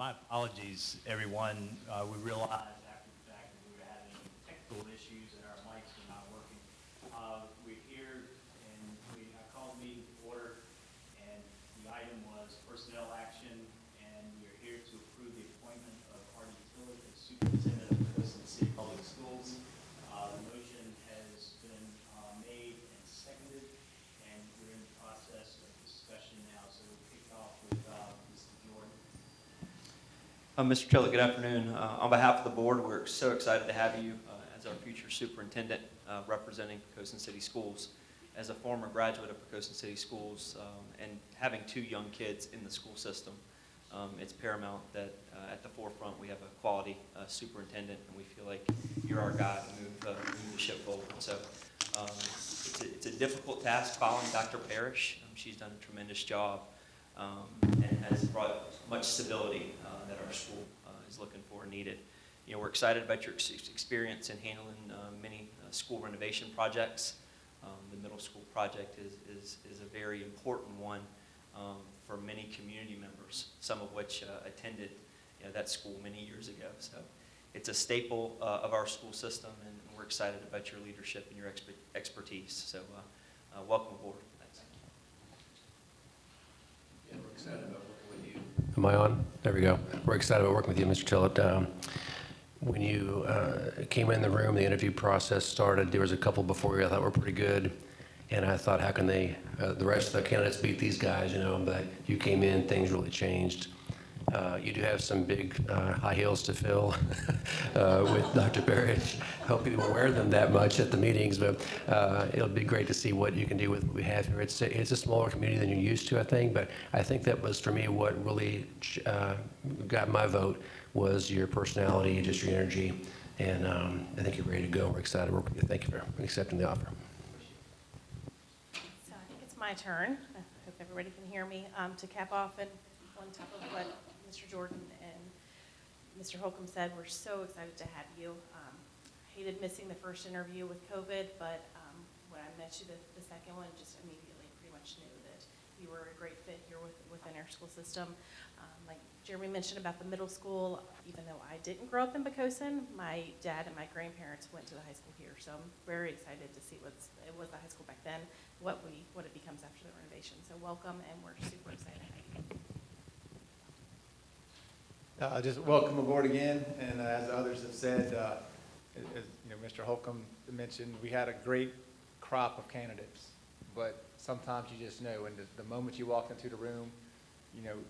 My apologies, everyone. We realized after the fact that we were having technical issues and our mics were not working. We're here and I called the meeting to order, and the item was personnel action, and we are here to approve the appointment of Artie Tillett as superintendent of Poquoson City Public Schools. The motion has been made and seconded, and we're in the process of discussion now. So we'll kick off with Mr. Jordan. Mr. Tillett, good afternoon. On behalf of the board, we're so excited to have you as our future superintendent representing Poquoson City Schools. As a former graduate of Poquoson City Schools and having two young kids in the school system, it's paramount that at the forefront we have a quality superintendent, and we feel like you're our guy to move the ship forward. So it's a difficult task following Dr. Parrish. She's done a tremendous job and has brought much stability that our school is looking for and needed. You know, we're excited about your experience in handling many school renovation projects. The middle school project is a very important one for many community members, some of which attended that school many years ago. So it's a staple of our school system, and we're excited about your leadership and your expertise. So welcome aboard. Thanks. Yeah, we're excited about working with you. Am I on? There we go. We're excited about working with you, Mr. Tillett. When you came in the room, the interview process started. There was a couple before you I thought were pretty good, and I thought, how can they, the rest of the candidates beat these guys? You know, but you came in, things really changed. You do have some big high heels to fill with Dr. Parrish. I hope you don't wear them that much at the meetings, but it'll be great to see what you can do with what we have here. It's a smaller community than you're used to, I think, but I think that was, for me, what really got my vote was your personality, just your energy, and I think you're ready to go. We're excited to work with you. Thank you for accepting the offer. So I think it's my turn. I hope everybody can hear me. To cap off and on top of what Mr. Jordan and Mr. Holcomb said, we're so excited to have you. Hated missing the first interview with COVID, but when I met you the second one, just immediately pretty much knew that you were a great fit here within our school system. Like Jeremy mentioned about the middle school, even though I didn't grow up in Poquoson, my dad and my grandparents went to the high school here, so I'm very excited to see it was the high school back then, what it becomes after the renovation. So welcome, and we're super excited to have you. Just welcome aboard again, and as others have said, as Mr. Holcomb mentioned, we had a great crop of candidates, but sometimes you just know, and the moment you walk into the room,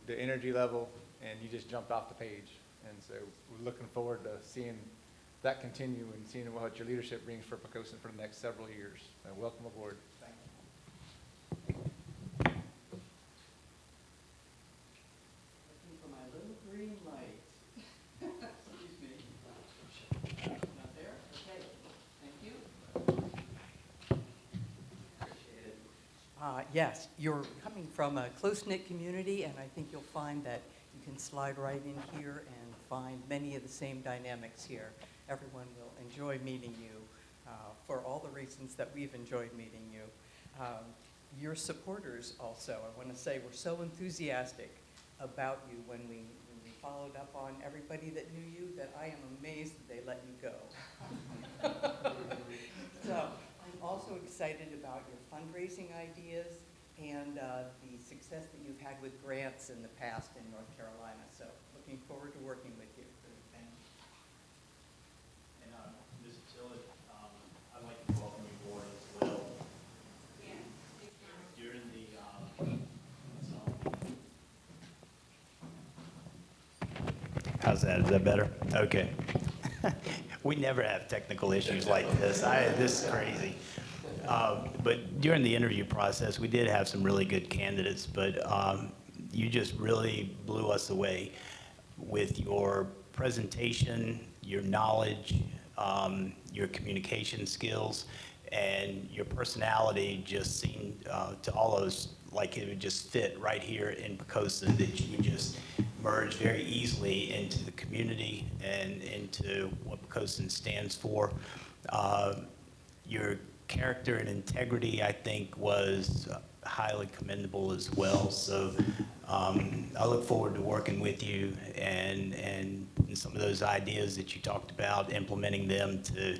the energy level, and you just jumped off the page. And so we're looking forward to seeing that continue and seeing what your leadership brings for Poquoson for the next several years. So welcome aboard. Thank you. Looking for my little green light. Excuse me. Not there? Okay. Thank you. Appreciate it. Yes, you're coming from a close-knit community, and I think you'll find that you can slide right in here and find many of the same dynamics here. Everyone will enjoy meeting you for all the reasons that we've enjoyed meeting you. Your supporters also, I want to say, were so enthusiastic about you when we followed up on everybody that knew you that I am amazed that they let you go. So I'm also excited about your fundraising ideas and the success that you've had with grants in the past in North Carolina. So looking forward to working with you. And Mr. Tillett, I'd like to welcome you aboard as well. During how's that? Is that better? Okay. We never have technical issues like this. This is crazy. But during the interview process, we did have some really good candidates, but you just really blew us away with your presentation, your knowledge, your communication skills, and your personality just seemed to all of us like it would just fit right here in Poquoson, that you would just merge very easily into the community and into what Poquoson stands for. Your character and integrity, I think, was highly commendable as well. So I look forward to working with you and some of those ideas that you talked about, implementing them to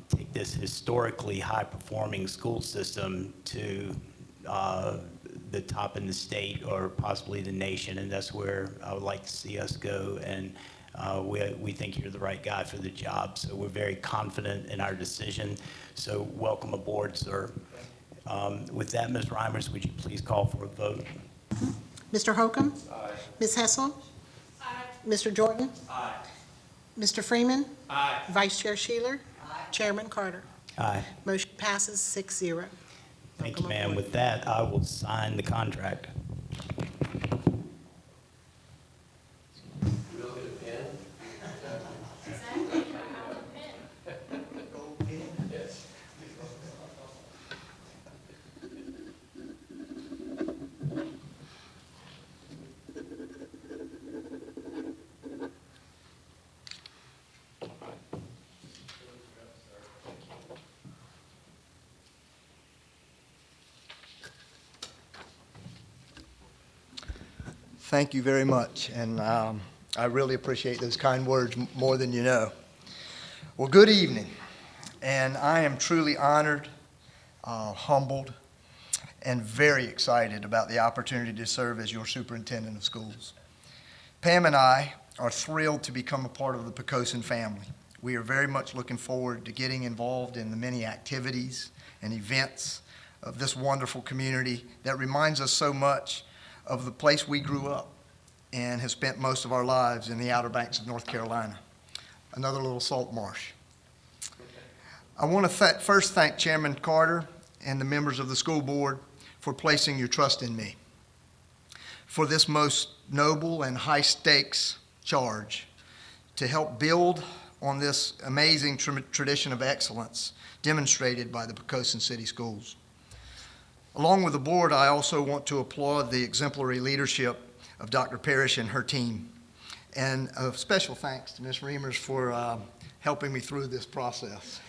take this historically high-performing school system to the top in the state or possibly the nation, and that's where I would like to see us go. And we think you're the right guy for the job, so we're very confident in our decision. So welcome aboard, sir. With that, Ms. Reimers, would you please call for a vote? Mr. Holcomb? Aye. Ms. Hessel? Aye. Mr. Jordan? Aye. Mr. Freeman? Aye. Vice Chair Sheeler? Chairman Carter? Aye. Motion passes 6-0. Thank you, Welcome ma'am. aboard. With that, I will sign the contract. Thank you very much, and I really appreciate those kind words more than you know. Well, good evening, and I am truly honored, humbled, and very excited about the opportunity to serve as your superintendent of schools. Pam and I are thrilled to become a part of the Poquoson family. We are very much looking forward to getting involved in the many activities and events of this wonderful community that reminds us so much of the place we grew up and have spent most of our lives in the Outer Banks of North Carolina, another little salt marsh. I want to first thank Chairman Carter and the members of the school board for placing your trust in me for this most noble and high-stakes charge to help build on this amazing tradition of excellence demonstrated by the Poquoson City Schools. Along with the board, I also want to applaud the exemplary leadership of Dr. Parrish and her team. And a special thanks to Ms. Reimers for helping me through this process.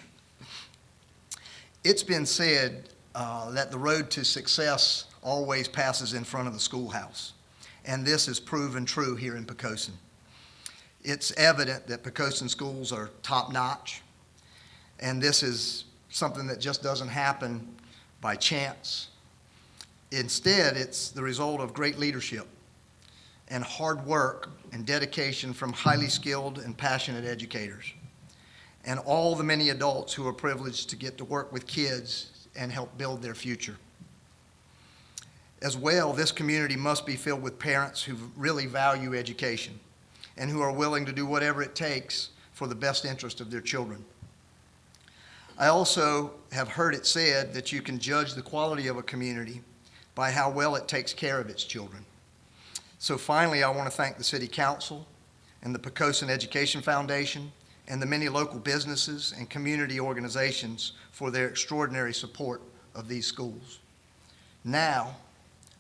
It's been said that the road to success always passes in front of the schoolhouse. And this is proven true here in Poquoson. It's evident that Poquoson schools are top-notch. And this is something that just doesn't happen by chance. Instead, it's the result of great leadership and hard work and dedication from highly skilled and passionate educators and all the many adults who are privileged to get to work with kids and help build their future. As well, this community must be filled with parents who really value education and who are willing to do whatever it takes for the best interest of their children. I also have heard it said that you can judge the quality of a community by how well it takes care of its children. So finally, I want to thank the City Council and the Poquoson Education Foundation and the many local businesses and community organizations for their extraordinary support of these schools. Now,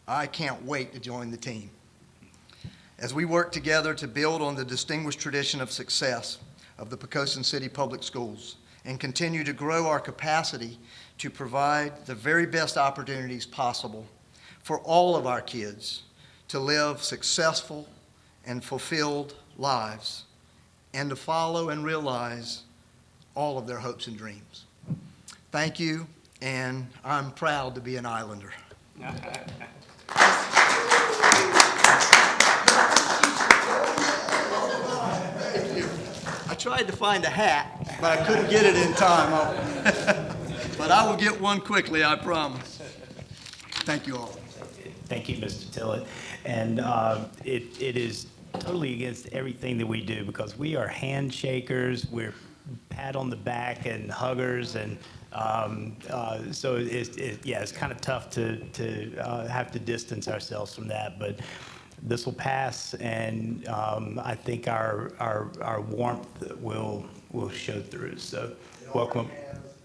I can't wait to join the team as we work together to build on the distinguished tradition of success of the Poquoson City Public Schools and continue to grow our capacity to provide the very best opportunities possible for all of our kids to live successful and fulfilled lives and to follow and realize all of their hopes and dreams. Thank you, and I'm proud to be an Islander. I tried to find a hat, but I couldn't get it in time. But I will get one quickly, I promise. Thank you all. Thank you, Mr. Tillett. And it is totally against everything that we do because we are handshakers, we're pat on the back and huggers, and so it's kind of tough to have to distance ourselves from that, but this will pass, and I think our warmth will show through. So welcome.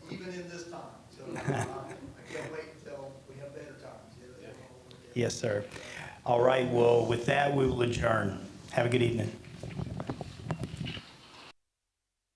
Even in this time. So I can't wait until we have better times. Yes, sir. All right, well, with that, we will adjourn. Have a good evening.